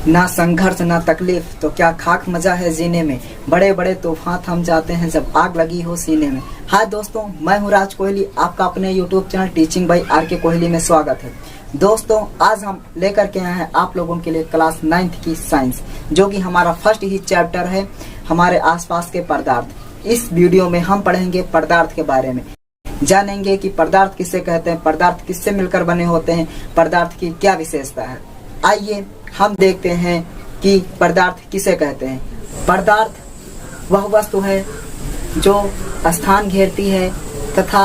ना संघर्ष ना तकलीफ तो क्या खाक मजा है जीने में, बड़े बड़े तूफान थम जाते हैं जब आग लगी हो सीने में। हाय दोस्तों, मैं हूँ राज कोहली, आपका अपने YouTube channel teaching by R K. Kohli में स्वागत है। दोस्तों, आज हम लेकर के आए हैं आप लोगों के लिए क्लास 9th की साइंस, जो कि हमारा फर्स्ट ही चैप्टर है हमारे आसपास के पदार्थ। इस वीडियो में हम पढ़ेंगे पदार्थ के बारे में, जानेंगे कि पदार्थ किसे कहते हैं, पदार्थ किससे मिलकर बने होते हैं, पदार्थ की क्या विशेषता है। आइए हम देखते हैं कि पदार्थ किसे कहते हैं। पदार्थ वह वस्तु है जो स्थान घेरती है तथा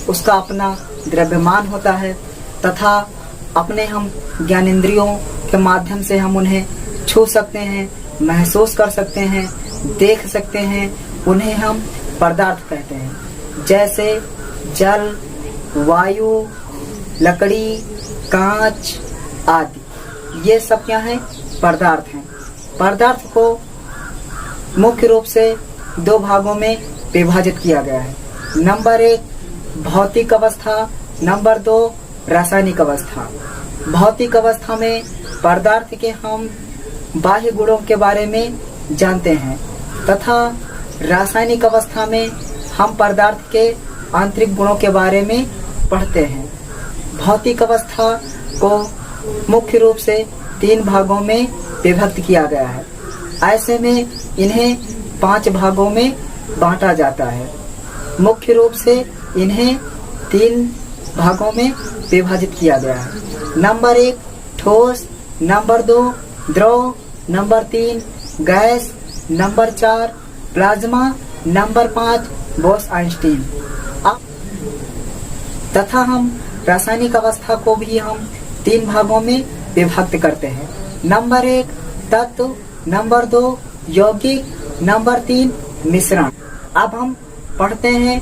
उसका अपना द्रव्यमान होता है तथा अपने हम ज्ञानेंद्रियों के माध्यम से हम उन्हें छू सकते हैं, महसूस कर सकते हैं, देख सकते हैं। उन्हें हम पदार्थ कहते हैं। जैसे जल, वायु, लकड़ी, कांच आदि, ये सब क्या है? पदार्थ हैं। पदार्थ को मुख्य रूप से दो भागों में विभाजित किया गया है। नंबर 1 भौतिक अवस्था, नंबर 2 रासायनिक अवस्था। भौतिक अवस्था में पदार्थ के हम बाह्य गुणों के बारे में जानते हैं तथा रासायनिक अवस्था में हम पदार्थ के आंतरिक गुणों के बारे में पढ़ते हैं। भौतिक अवस्था को मुख्य रूप से 3 भागों में विभक्त किया गया है। ऐसे में इन्हें 5 भागों में बांटा जाता है। मुख्य रूप से इन्हें 3 भागों में विभाजित किया गया है। नंबर 1 ठोस, नंबर 2 द्रव, number 3 gas, number 4 plasma, number 5 Bose-Einstein. तथा हम रासायनिक अवस्था को भी हम 3 भागों में विभक्त करते हैं। नंबर 1 तत्व, नंबर 2 यौगिक, नंबर 3 मिश्रण। अब हम पढ़ते हैं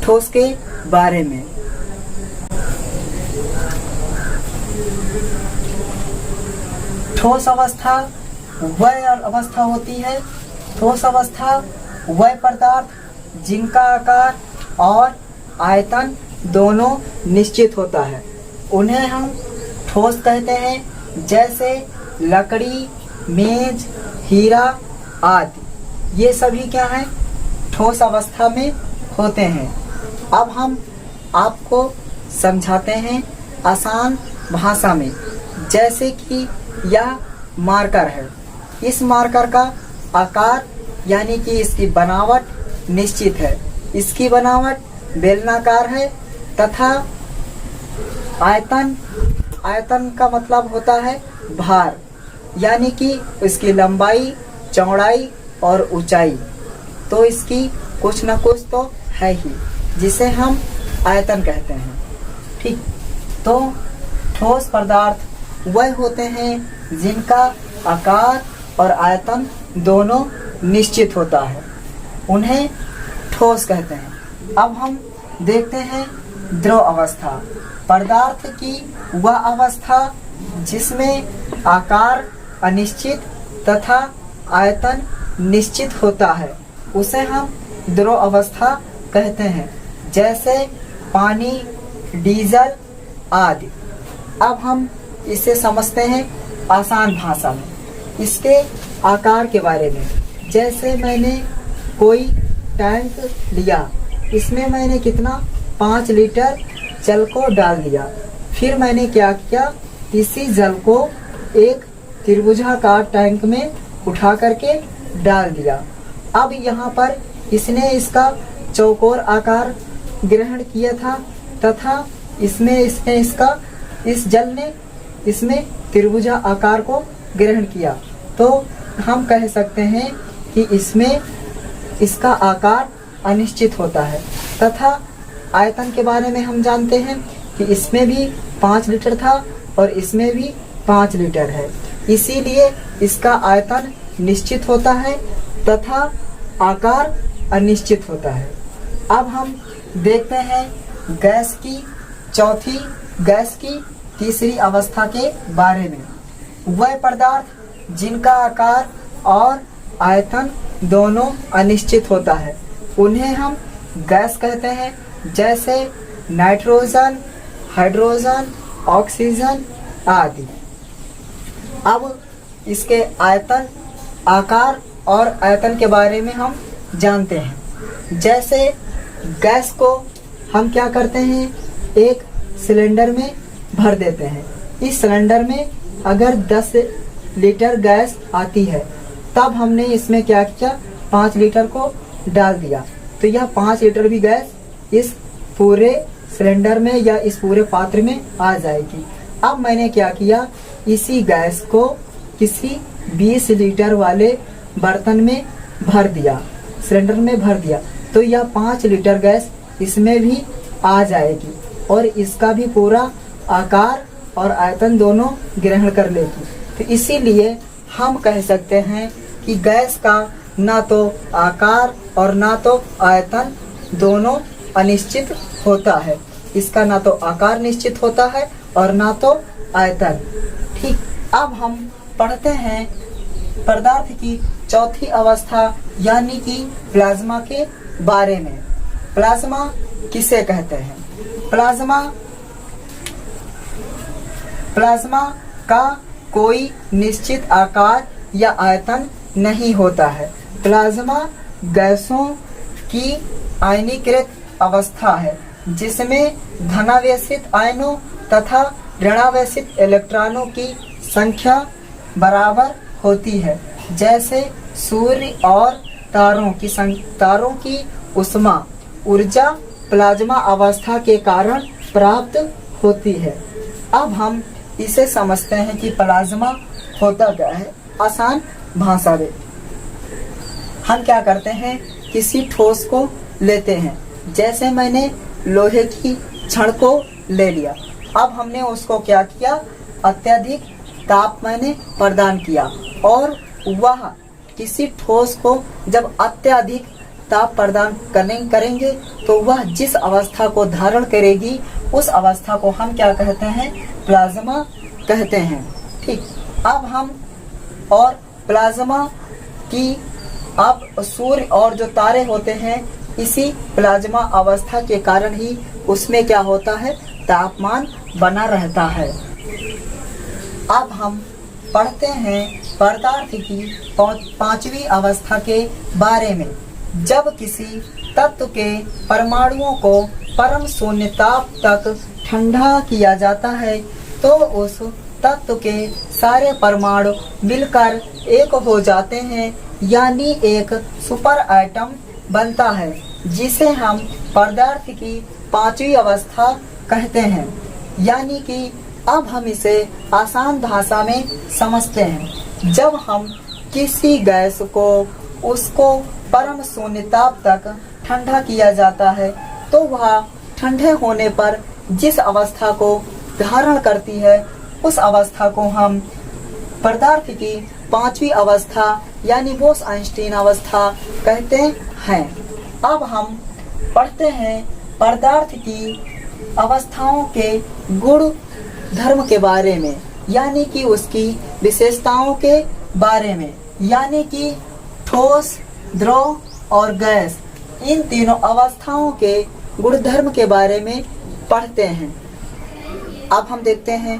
ठोस के बारे में। ठोस अवस्था वह अवस्था होती है, ठोस अवस्था वह पदार्थ जिनका आकार और आयतन दोनों निश्चित होता है, उन्हें हम ठोस कहते हैं। जैसे लकड़ी, मेज, हीरा आदि, ये सभी क्या है? ठोस अवस्था में होते हैं। अब हम आपको समझाते हैं आसान भाषा में। जैसे कि यह मार्कर है, इस मार्कर का आकार यानी कि इसकी बनावट निश्चित है। इसकी बनावट बेलनाकार है तथा आयतन का मतलब होता है भार, यानी कि इसकी लंबाई, चौड़ाई और ऊंचाई, तो इसकी कुछ न कुछ तो है ही, जिसे हम आयतन कहते हैं। ठीक, तो ठोस पदार्थ वह होते हैं जिनका आकार और आयतन दोनों निश्चित होता है, उन्हें ठोस कहते हैं। अब हम देखते हैं द्रव अवस्था। पदार्थ की वह अवस्था जिसमें आकार अनिश्चित तथा आयतन निश्चित होता है, उसे हम द्रव अवस्था कहते हैं। जैसे पानी, डीजल आदि। अब हम इसे समझते हैं आसान भाषा में, इसके आकार के बारे में। जैसे मैंने कोई टैंक लिया, इसमें मैंने कितना 5 लीटर जल को डाल दिया। फिर मैंने क्या किया, इसी जल को एक त्रिभुजाकार टैंक में उठा करके डाल दिया। अब यहाँ पर इसने इसका चौकोर आकार ग्रहण किया था तथा इस जल ने इसमें त्रिभुजा आकार को ग्रहण किया, तो हम कह सकते हैं कि इसमें इसका आकार अनिश्चित होता है। तथा आयतन के बारे में हम जानते हैं कि इसमें भी 5 लीटर था और इसमें भी 5 लीटर है, इसीलिए इसका आयतन निश्चित होता है तथा आकार अनिश्चित होता है। अब हम देखते हैं गैस की तीसरी अवस्था के बारे में। वह पदार्थ जिनका आकार और आयतन दोनों अनिश्चित होता है, उन्हें हम गैस कहते हैं। जैसे नाइट्रोजन, हाइड्रोजन, ऑक्सीजन आदि। अब इसके आयतन, आकार और आयतन के बारे में हम जानते हैं। जैसे गैस को हम क्या करते हैं, एक सिलेंडर में भर देते हैं। इस सिलेंडर में अगर 10 लीटर गैस आती है, तब हमने इसमें क्या किया, 5 लीटर को डाल दिया, तो यह 5 लीटर भी गैस इस पूरे सिलेंडर में या इस पूरे पात्र में आ जाएगी। अब मैंने क्या किया, इसी गैस को किसी 20 लीटर वाले बर्तन में भर दिया, सिलेंडर में भर दिया, तो यह 5 लीटर गैस इसमें भी आ जाएगी और इसका भी पूरा आकार और आयतन दोनों ग्रहण कर लेगी। तो इसीलिए हम कह सकते हैं कि गैस का ना तो आकार और ना तो आयतन दोनों अनिश्चित होता है। इसका ना तो आकार निश्चित होता है और ना तो आयतन। ठीक, अब हम पढ़ते हैं पदार्थ की चौथी अवस्था यानी कि प्लाज्मा के बारे में। प्लाज्मा किसे कहते हैं? प्लाज्मा का कोई निश्चित आकार या आयतन नहीं होता है। प्लाज्मा गैसों की आयनीकृत अवस्था है जिसमें धनावेशित आयनों तथा ऋणावेशित इलेक्ट्रॉनों की संख्या बराबर होती है। जैसे सूर्य और तारों की उष्मा ऊर्जा प्लाज्मा अवस्था के कारण प्राप्त होती है। अब हम इसे समझते हैं कि प्लाज्मा होता क्या है। आसान भाषा में हम क्या करते हैं, किसी ठोस को लेते हैं। जैसे मैंने लोहे की छड़ को ले लिया, अब हमने उसको क्या किया, अत्यधिक ताप मैंने प्रदान किया और वह किसी ठोस को जब अत्यधिक ताप प्रदान करेंगे तो वह जिस अवस्था को धारण करेगी उस अवस्था को हम क्या कहते हैं, प्लाज्मा कहते हैं। ठीक, अब हम और प्लाज्मा की अब सूर्य और जो तारे होते हैं, इसी प्लाज्मा अवस्था के कारण ही उसमें क्या होता है, तापमान बना रहता है। अब हम पढ़ते हैं पदार्थ की पांचवी अवस्था के बारे में। जब किसी तत्व के परमाणुओं को परम शून्य ताप तक ठंडा किया जाता है तो उस तत्व के सारे परमाणु मिलकर एक हो जाते हैं, यानी एक सुपर एटम बनता है, जिसे हम पदार्थ की पांचवी अवस्था कहते हैं। यानी कि अब हम इसे आसान भाषा में समझते हैं। जब हम किसी गैस को उसको परम शून्य ताप तक ठंडा किया जाता है तो वह ठंडे होने पर जिस अवस्था को धारण करती है उस अवस्था को हम पदार्थ की पांचवी अवस्था यानी बोस-आइंस्टीन अवस्था कहते हैं। अब हम पढ़ते हैं पदार्थ की अवस्थाओं के गुण धर्म के बारे में, यानी कि उसकी विशेषताओं के बारे में, यानी कि ठोस, द्रव और गैस, इन तीनों अवस्थाओं के गुणधर्म के बारे में पढ़ते हैं। अब हम देखते हैं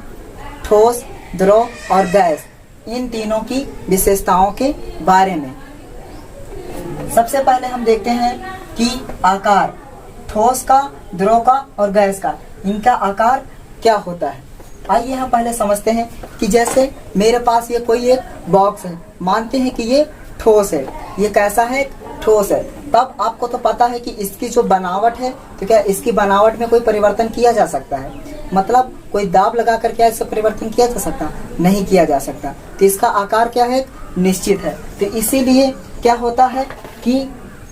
ठोस, द्रव और गैस, इन तीनों की विशेषताओं के बारे में। सबसे पहले हम देखते हैं कि आकार, ठोस का, द्रव का और गैस का, इनका आकार क्या होता है। आइए हम पहले समझते हैं कि जैसे मेरे पास ये कोई एक बॉक्स है, मानते हैं कि ये ठोस है। ये कैसा है, ठोस है। तब आपको तो पता है कि इसकी जो बनावट है, तो क्या इसकी बनावट में कोई परिवर्तन किया जा सकता है? मतलब कोई दाब लगा कर क्या इससे परिवर्तन किया जा सकता? नहीं किया जा सकता। तो इसका आकार क्या है, निश्चित है। तो इसीलिए क्या होता है कि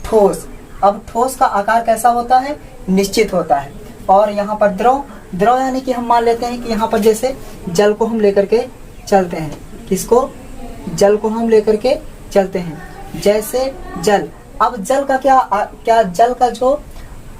ठोस, अब ठोस का आकार कैसा होता है, निश्चित होता है। और यहाँ पर द्रव, द्रव यानी कि हम मान लेते हैं कि यहाँ पर जैसे जल को हम लेकर के चलते हैं, किसको, जल को हम लेकर के चलते हैं। जैसे जल, अब जल का क्या जल का जो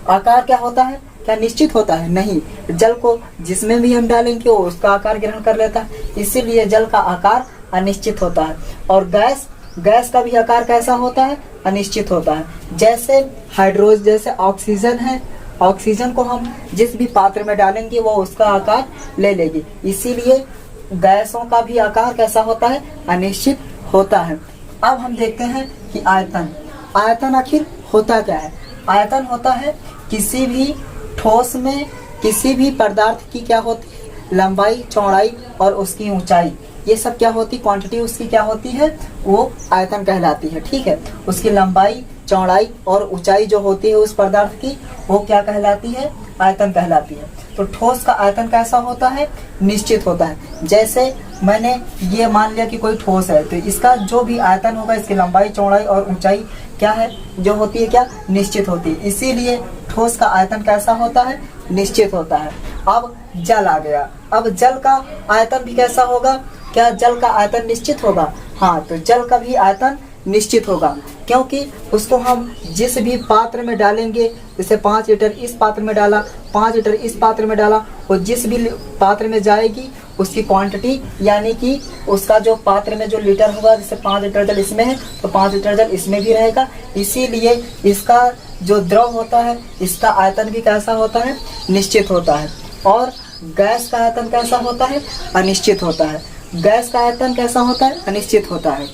आकार क्या होता है, क्या निश्चित होता है? नहीं, जल को जिसमें भी हम डालेंगे वो उसका आकार ग्रहण कर लेता है, इसीलिए जल का आकार अनिश्चित होता है। और गैस, गैस का भी आकार कैसा होता है, अनिश्चित होता है। जैसे हाइड्रोजन, जैसे ऑक्सीजन है, ऑक्सीजन को हम जिस भी पात्र में डालेंगे वो उसका आकार ले लेगी, इसीलिए गैसों का भी आकार कैसा होता है, अनिश्चित होता है। अब हम देखते हैं कि आयतन, आयतन आखिर होता क्या है। आयतन होता है किसी भी ठोस में किसी भी पदार्थ की क्या होती है, लंबाई, चौड़ाई और उसकी ऊंचाई, ये सब क्या होती, क्वांटिटी उसकी क्या होती है, वो आयतन कहलाती है। ठीक है, उसकी लंबाई, चौड़ाई और ऊंचाई जो होती है उस पदार्थ की, वो क्या कहलाती है, आयतन कहलाती है। तो ठोस का आयतन कैसा होता है, निश्चित होता है। जैसे मैंने ये मान लिया कि कोई ठोस है, तो इसका जो भी आयतन होगा, इसकी लंबाई, चौड़ाई और ऊंचाई क्या है, जो होती है क्या, निश्चित होती है। इसीलिए ठोस का आयतन कैसा होता है, निश्चित होता है। अब जल आ गया, अब जल का आयतन भी कैसा होगा, क्या जल का आयतन निश्चित होगा, हाँ, तो जल का भी आयतन निश्चित होगा, क्योंकि उसको हम जिस भी पात्र में डालेंगे, जैसे 5 लीटर इस पात्र में डाला, 5 लीटर इस पात्र में डाला, और जिस भी पात्र में जाएगी उसकी क्वांटिटी, यानी कि उसका जो पात्र में जो लीटर होगा, जैसे 5 लीटर जल इसमें है तो 5 लीटर जल इसमें भी रहेगा। इसीलिए इसका जो द्रव होता है, इसका आयतन भी कैसा होता है, निश्चित होता है। और गैस का आयतन कैसा होता है, अनिश्चित होता है। गैस का आयतन कैसा होता है, अनिश्चित होता है।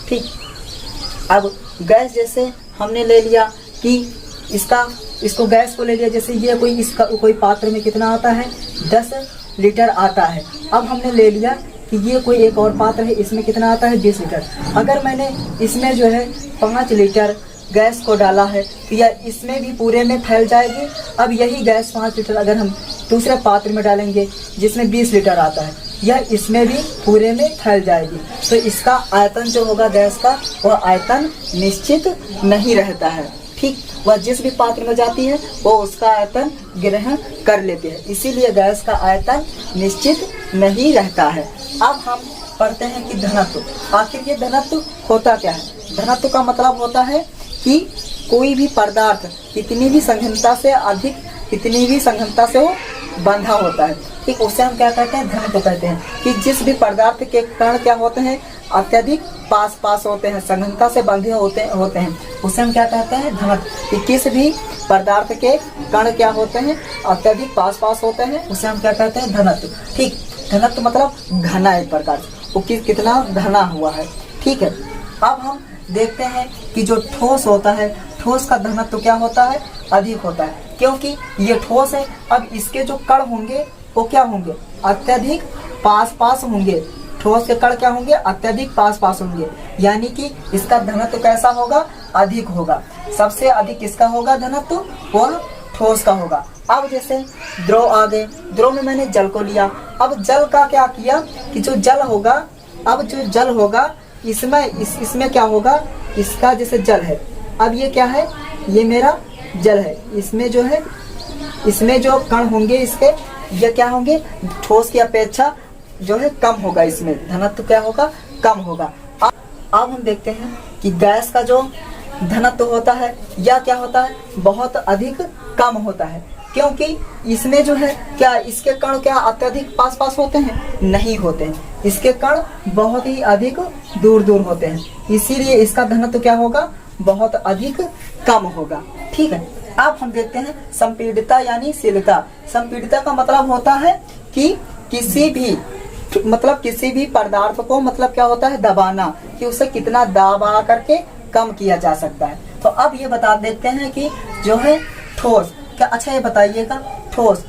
ठीक, अब गैस जैसे हमने ले लिया कि इसको गैस को ले लिया, जैसे ये इसका कोई पात्र में कितना आता है, 10 लीटर आता है। अब हमने ले लिया कि ये कोई एक और पात्र है, इसमें कितना आता है, 20 लीटर। अगर मैंने इसमें जो है 5 लीटर गैस को डाला है, तो यह इसमें भी पूरे में फैल जाएगी। अब यही गैस 5 लीटर अगर हम दूसरे पात्र में डालेंगे जिसमें 20 लीटर आता है, यह इसमें भी पूरे में फैल जाएगी। तो इसका आयतन जो होगा गैस का, वह आयतन निश्चित नहीं रहता है। ठीक, वह जिस भी पात्र में जाती है वो उसका आयतन ग्रहण कर लेते हैं। इसीलिए गैस का आयतन निश्चित नहीं रहता है। अब हम पढ़ते हैं कि धनत्व, आखिर ये धनत्व होता क्या है। धनत्व का मतलब होता है कि कोई भी पदार्थ कितनी भी सघनता से वो बंधा होता है। ठीक, उसे हम क्या कहते हैं, धनत्व कहते हैं। कि जिस भी पदार्थ के कण क्या होते हैं, अत्यधिक पास होते हैं, सघनता से बंधे होते हैं, उसे हम क्या कहते हैं, धनत्व। कि किस भी पदार्थ के कण क्या होते हैं, अत्यधिक पास होते हैं, उसे हम क्या कहते हैं, धनत्व। ठीक, धनत्व मतलब घना, एक प्रकार से वो कितना घना हुआ है। ठीक है, अब हम देखते हैं कि जो ठोस होता है, ठोस का घनत्व क्या होता है, अधिक होता है, क्योंकि ये ठोस है। अब इसके जो कण होंगे वो क्या होंगे, अत्यधिक पास होंगे। ठोस के कण क्या होंगे, अत्यधिक पास होंगे, यानी कि इसका घनत्व कैसा होगा, अधिक होगा। सबसे अधिक किसका होगा घनत्व, वह ठोस का होगा। अब जैसे द्रव आ गए, द्रव में मैंने जल को लिया। अब जल का क्या किया कि जो जल होगा, अब जो जल होगा इसमें क्या होगा, इसका जैसे जल है, अब ये क्या है, ये मेरा जल है, इसमें जो है, इसमें जो कण होंगे इसके, ये क्या होंगे, ठोस की अपेक्षा जो है कम होगा, इसमें घनत्व क्या होगा, कम होगा। अब हम देखते हैं कि गैस का जो घनत्व होता है या क्या होता है, बहुत अधिक कम होता है, क्योंकि इसमें जो है क्या, इसके कण क्या अत्यधिक पास होते हैं, नहीं होते हैं, इसके कण बहुत ही अधिक दूर होते हैं। इसीलिए इसका घनत्व क्या होगा, बहुत अधिक कम होगा। ठीक है, अब हम देखते हैं संपीड़ितता यानी शीलता। संपीड़ितता का मतलब होता है कि किसी भी पदार्थ को मतलब क्या होता है, दबाना, कि उसे कितना दबा करके कम किया जा सकता है। तो अब ये बता देते हैं कि जो है ठोस क्या, अच्छा ये बताइएगा, ठोस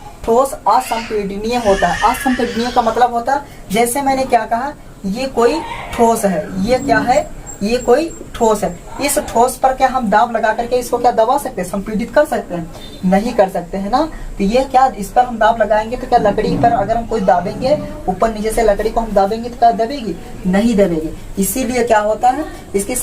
असंपीडनीय होता है। असंपीडनीय का मतलब होता है, जैसे मैंने क्या कहा, ये कोई ठोस है, ये क्या है, ये कोई ठोस है। इस ठोस पर क्या हम दाब लगा करके इसको क्या दबा सकते हैं, संपीड़ित कर सकते हैं, नहीं कर सकते हैं ना। तो ये क्या, इस पर हम दाब लगाएंगे तो क्या लकड़ी पर अगर हम कोई दाबेंगे, ऊपर नीचे से लकड़ी को हम दाबेंगे तो क्या दबेगी, नहीं दबेगी। इसीलिए क्या होता है, इसकी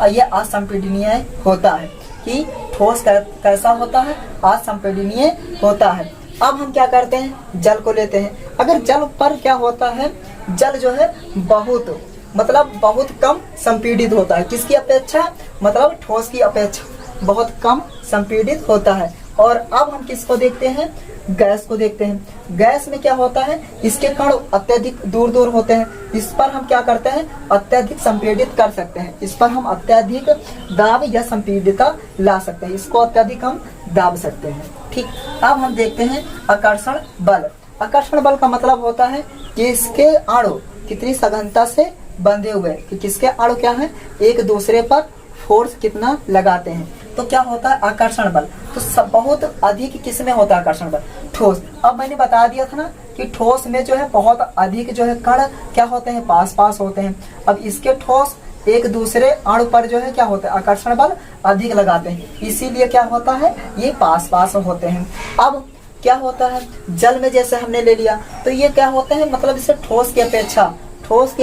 ये असंपीडनीय होता है। कि ठोस कैसा होता है, असंपीडनीय होता है। अब हम क्या करते हैं, जल को लेते हैं। अगर जल पर क्या होता है, जल जो है बहुत कम संपीड़ित होता है, किसकी अपेक्षा, मतलब ठोस की अपेक्षा बहुत कम संपीड़ित होता है। और अब हम किसको देखते हैं, गैस को देखते हैं। गैस में क्या होता है, इसके कण अत्यधिक दूर होते हैं, इस पर हम क्या करते हैं, अत्यधिक संपीड़ित कर सकते हैं, इस पर हम अत्यधिक दाब या संपीड़ितता ला सकते हैं, इसको अत्यधिक हम दाब सकते हैं। ठीक, अब हम देखते हैं आकर्षण बल। आकर्षण बल का मतलब होता है कि इसके अणु कितनी सघनता से बंधे हुए, कि किसके अणु क्या है, एक दूसरे पर फोर्स कितना लगाते हैं, तो क्या होता है आकर्षण बल। तो सब बहुत अधिक किस में होता है आकर्षण बल, ठोस। अब मैंने बता दिया था ना कि ठोस में जो है बहुत अधिक जो है कण क्या होते हैं, पास पास होते हैं। अब इसके ठोस एक दूसरे अणु पर जो है क्या होता है, आकर्षण बल अधिक लगाते हैं, इसीलिए क्या होता है, ये पास पास होते हैं। अब क्या होता है, जल में जैसे हमने ले लिया तो ये क्या होता है, मतलब इसे ठोस की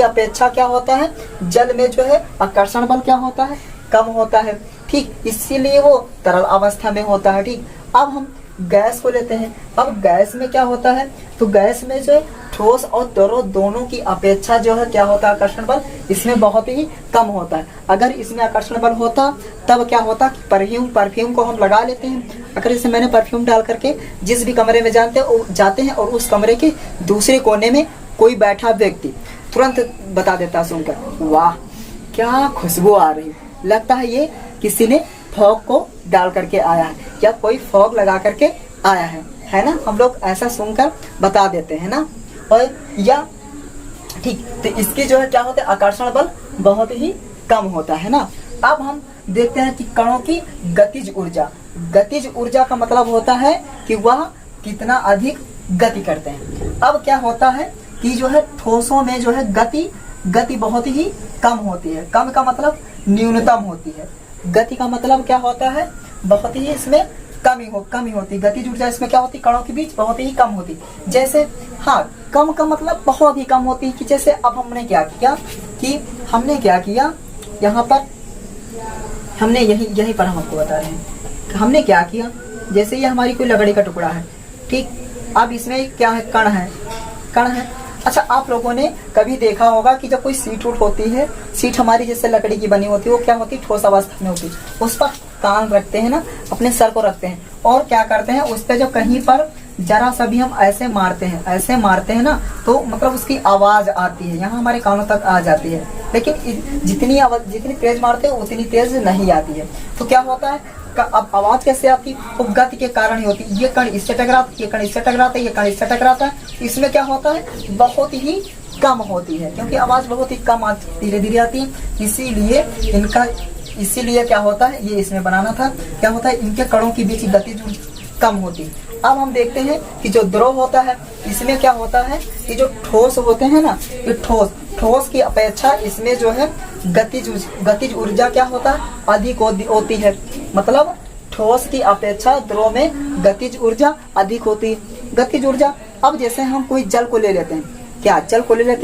अपेक्षा क्या होता है, जल में जो है आकर्षण बल क्या होता है, कम होता है। ठीक, इसीलिए वो तरल अवस्था में होता है। ठीक, अब हम गैस को लेते हैं। अब गैस में क्या होता है, तो गैस में जो है ठोस और तरल दोनों की अपेक्षा जो है क्या होता है, आकर्षण बल इसमें बहुत ही कम होता है। अगर इसमें आकर्षण बल होता तब क्या होता कि परफ्यूम को हम लगा लेते हैं। अगर इसे मैंने परफ्यूम डाल करके जिस भी कमरे में जाते हैं और उस कमरे के दूसरे कोने में कोई बैठा व्यक्ति तुरंत बता देता है सुनकर, वाह क्या खुशबू आ रही, लगता है ये किसी ने फॉग को डाल करके आया है या कोई फॉग लगा करके आया है ना। हम लोग ऐसा सुनकर बता देते हैं ना। और या ठीक, तो इसकी जो है क्या होता है, आकर्षण बल बहुत ही कम होता है ना। अब हम देखते हैं कि कणों की गतिज ऊर्जा का मतलब होता है कि वह कितना अधिक गति करते हैं। अब क्या होता है कि जो है ठोसों में जो है गति बहुत ही कम होती है। कम का मतलब न्यूनतम होती है, गति का मतलब क्या होता है, बहुत ही इसमें कमी होती। गतिज ऊर्जा इसमें क्या होती, कणों के बीच बहुत ही कम होती। जैसे हाँ, कम का मतलब बहुत ही कम होती कि जैसे अब हमने क्या किया यहाँ पर हमने यहीं पर हम आपको बता रहे हैं, हमने क्या किया, जैसे ये हमारी कोई लकड़ी का टुकड़ा है। ठीक, अब इसमें क्या है, कण है। अच्छा, आप लोगों ने कभी देखा होगा कि जब कोई सीट होती है, सीट हमारी जैसे लकड़ी की बनी होती है, वो क्या होती है, ठोस अवस्था में होती है। उस पर कान रखते हैं ना, अपने सर को रखते हैं और क्या करते हैं, उस पर जब कहीं पर जरा सा भी हम ऐसे मारते हैं ना, तो मतलब उसकी आवाज आती है, यहाँ हमारे कानों तक आ जाती है। लेकिन जितनी तेज मारते हैं उतनी तेज नहीं आती है। तो क्या होता है, अब आवाज कैसे आती है, वो गति के कारण ही होती है। ये कण इससे टकराता है, ये कण इससे टकराता है। इसमें क्या होता है, बहुत ही कम होती है, क्योंकि आवाज बहुत ही कम धीरे धीरे आती है। इसीलिए क्या होता है, ये इसमें बनाना था, क्या होता है, इनके कणों के बीच गति कम होती है। अब हम देखते हैं कि जो द्रव होता है, इसमें क्या होता है कि जो ठोस होते हैं ना, ये ठोस की अपेक्षा इसमें जो है गतिज ऊर्जा क्या होता है, अधिक होती है। मतलब ठोस की अपेक्षा द्रव में गतिज ऊर्जा अधिक होती है। गतिज ऊर्जा, अब जैसे हम कोई जल को ले लेते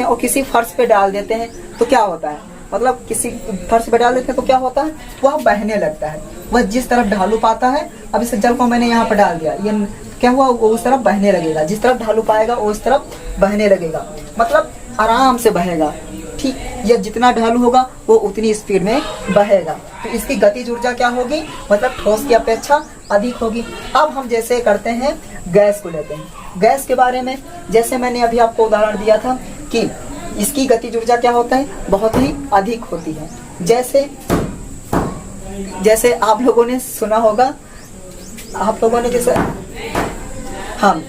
हैं और किसी फर्श पे डाल देते हैं तो क्या होता है, मतलब किसी फर्श पे डाल देते हैं तो क्या होता है, वह बहने लगता है। वह जिस तरफ ढालू पाता है, अब इस जल को मैंने यहाँ पर डाल दिया, ये क्या हुआ, वो उस तरफ बहने लगेगा। जिस तरफ ढालू पाएगा वो उस तरफ बहने लगेगा, मतलब आराम से बहेगा। ठीक, या जितना ढालू होगा वो उतनी स्पीड में बहेगा। तो इसकी गतिज ऊर्जा क्या होगी, मतलब ठोस की अपेक्षा अधिक होगी। अब हम जैसे करते हैं, गैस को लेते हैं। गैस के बारे में जैसे मैंने अभी आपको उदाहरण दिया था कि इसकी गतिज ऊर्जा क्या होता है, बहुत ही अधिक होती है। जैसे आप लोगों ने सुना होगा, जैसे हम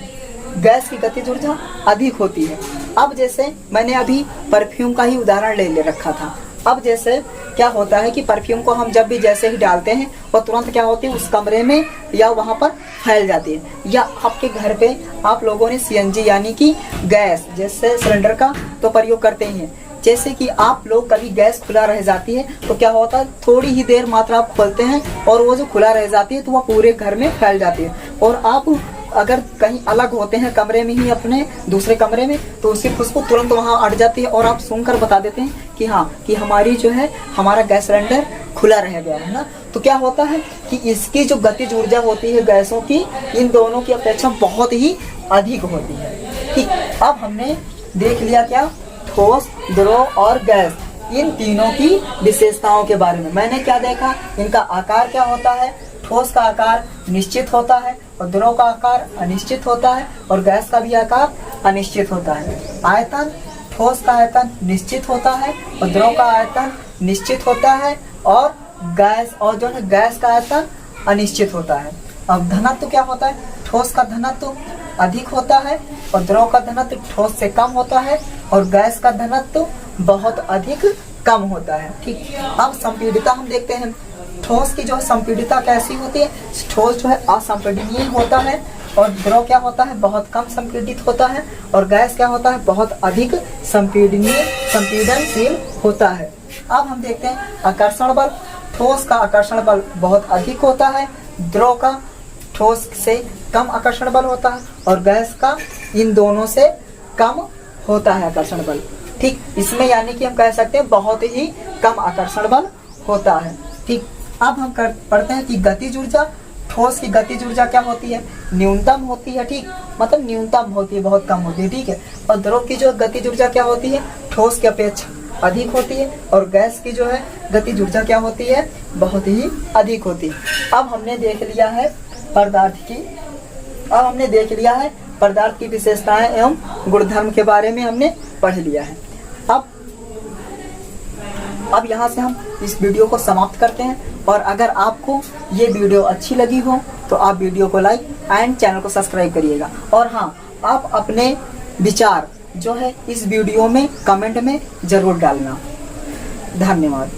गैस की गतिज ऊर्जा अधिक होती है। अब जैसे मैंने अभी परफ्यूम का ही उदाहरण ले रखा था। अब जैसे क्या होता है कि परफ्यूम को हम जब भी जैसे ही डालते हैं, वो तुरंत क्या होती है, उस कमरे में या वहाँ पर फैल जाती है। या आपके घर पे आप लोगों ने सीएनजी यानी कि गैस जैसे सिलेंडर का तो प्रयोग करते ही हैं। जैसे कि आप लोग कभी गैस खुला रह जाती है तो क्या होता है, थोड़ी ही देर मात्र आप खोलते हैं और वो जो खुला रह जाती है तो वह पूरे घर में फैल जाती है। और आप अगर कहीं अलग होते हैं कमरे में ही, अपने दूसरे कमरे में, तो उसकी खुशबू तुरंत वहाँ अट जाती है और आप सुनकर बता देते हैं कि हाँ, कि हमारा गैस सिलेंडर खुला रह गया है ना। तो क्या होता है कि इसकी जो गतिज ऊर्जा होती है गैसों की, इन दोनों की अपेक्षा बहुत ही अधिक होती है। ठीक, अब हमने देख लिया क्या, ठोस, द्रव और गैस, इन तीनों की विशेषताओं के बारे में। मैंने क्या देखा, इनका आकार क्या होता है, ठोस का आकार निश्चित होता है और द्रव का आकार अनिश्चित होता है और गैस का भी आकार अनिश्चित होता है। आयतन, ठोस का आयतन निश्चित होता है और द्रव का आयतन निश्चित होता है और गैस का आयतन अनिश्चित होता है। अब घनत्व क्या होता है, ठोस का घनत्व अधिक होता है और द्रव का घनत्व ठोस से कम होता है और गैस का घनत्व बहुत अधिक कम होता है। ठीक, अब संपीड़ितता हम देखते हैं। ठोस की जो संपीड़ितता कैसी होती है, ठोस जो है असंपीडनीय होता है और द्रव क्या होता है, बहुत कम संपीड़ित होता है और गैस क्या होता है, बहुत अधिक संपीड़नशील होता है। अब हम देखते हैं आकर्षण बल। ठोस का आकर्षण बल बहुत अधिक होता है, द्रव का ठोस से कम आकर्षण बल होता है और गैस का इन दोनों से कम होता है आकर्षण बल। ठीक, इसमें यानी कि हम कह सकते हैं बहुत ही कम आकर्षण बल होता है। ठीक, अब हम पढ़ते हैं कि गतिज ऊर्जा। ठोस की गतिज ऊर्जा क्या होती है, न्यूनतम होती है। ठीक, मतलब न्यूनतम होती है, बहुत कम होती है। ठीक है, और द्रव की जो गतिज ऊर्जा क्या होती है, ठोस की अपेक्षा अधिक होती है और गैस की जो है गतिज ऊर्जा क्या होती है, बहुत ही अधिक होती है। अब हमने देख लिया है पदार्थ की विशेषताएं एवं गुणधर्म के बारे में हमने पढ़ लिया है। अब यहाँ से हम इस वीडियो को समाप्त करते हैं और अगर आपको ये वीडियो अच्छी लगी हो तो आप वीडियो को लाइक एंड चैनल को सब्सक्राइब करिएगा। और हाँ, आप अपने विचार जो है इस वीडियो में कमेंट में जरूर डालना। धन्यवाद।